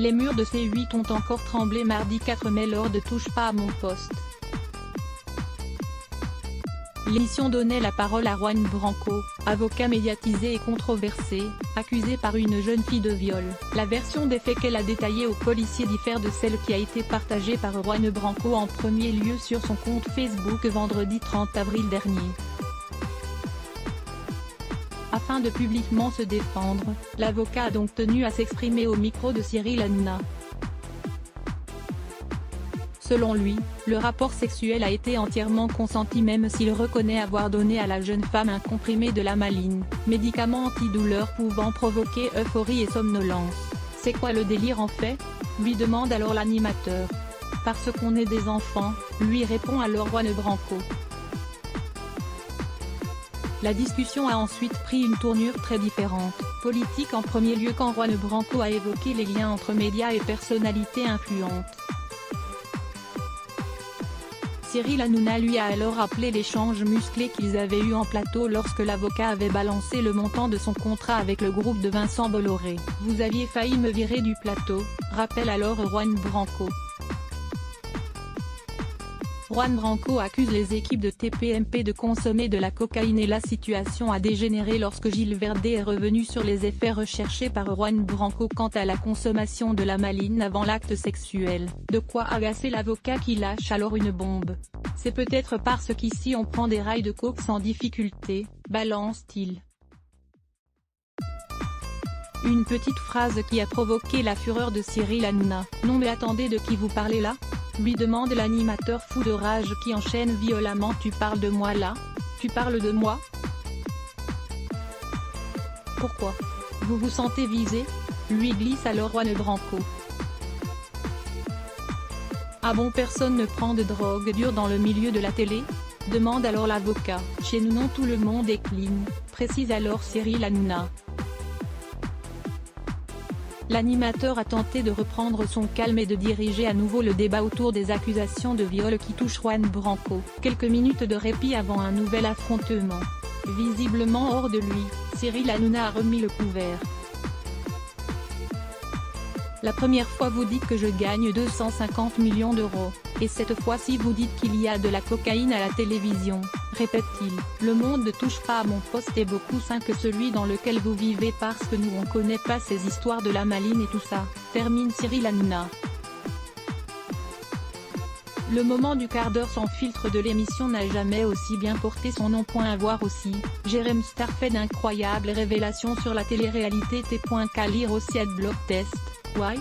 Les murs de C8 ont encore tremblé mardi 4 mai lors de Touche pas à mon poste. L'émission donnait la parole à Juan Branco, avocat médiatisé et controversé, accusé par une jeune fille de viol. La version des faits qu'elle a détaillée aux policiers diffère de celle qui a été partagée par Juan Branco en premier lieu sur son compte Facebook vendredi 30 avril dernier. Afin de publiquement se défendre, l'avocat a donc tenu à s'exprimer au micro de Cyril Hanouna. Selon lui, le rapport sexuel a été entièrement consenti même s'il reconnaît avoir donné à la jeune femme un comprimé de Lamaline, médicament antidouleur pouvant provoquer euphorie et somnolence. C'est quoi le délire en fait ? Lui demande alors l'animateur. Parce qu'on est des enfants, lui répond alors Juan Branco. La discussion a ensuite pris une tournure très différente, politique en premier lieu quand Juan Branco a évoqué les liens entre médias et personnalités influentes. Cyril Hanouna lui a alors rappelé l'échange musclé qu'ils avaient eu en plateau lorsque l'avocat avait balancé le montant de son contrat avec le groupe de Vincent Bolloré. « Vous aviez failli me virer du plateau », rappelle alors Juan Branco. Juan Branco accuse les équipes de TPMP de consommer de la cocaïne et la situation a dégénéré lorsque Gilles Verdez est revenu sur les effets recherchés par Juan Branco quant à la consommation de Lamaline avant l'acte sexuel. De quoi agacer l'avocat qui lâche alors une bombe. C'est peut-être parce qu'ici on prend des rails de coke sans difficulté, balance-t-il. Une petite phrase qui a provoqué la fureur de Cyril Hanouna. « Non mais attendez, de qui vous parlez là ?» lui demande l'animateur fou de rage qui enchaîne violemment. « Tu parles de moi là ? Tu parles de moi ? Pourquoi ? Vous vous sentez visé ?» lui glisse alors Juan Branco. « Ah bon, personne ne prend de drogue dure dans le milieu de la télé ? » demande alors l'avocat. « Chez nous non, tout le monde est clean », précise alors Cyril Hanouna. L'animateur a tenté de reprendre son calme et de diriger à nouveau le débat autour des accusations de viol qui touchent Juan Branco. Quelques minutes de répit avant un nouvel affrontement. Visiblement hors de lui, Cyril Hanouna a remis le couvert. La première fois vous dites que je gagne 250 millions d'euros, et cette fois-ci vous dites qu'il y a de la cocaïne à la télévision, répète-t-il. Le monde ne touche pas à mon poste est beaucoup sain que celui dans lequel vous vivez parce que nous on connaît pas ces histoires de Lamaline et tout ça, termine Cyril Hanouna. Le moment du quart d'heure sans filtre de l'émission n'a jamais aussi bien porté son nom. À voir aussi, Jérém Star fait d'incroyables révélations sur la télé-réalité. Qu'à lire aussi Adblock Test. Why ?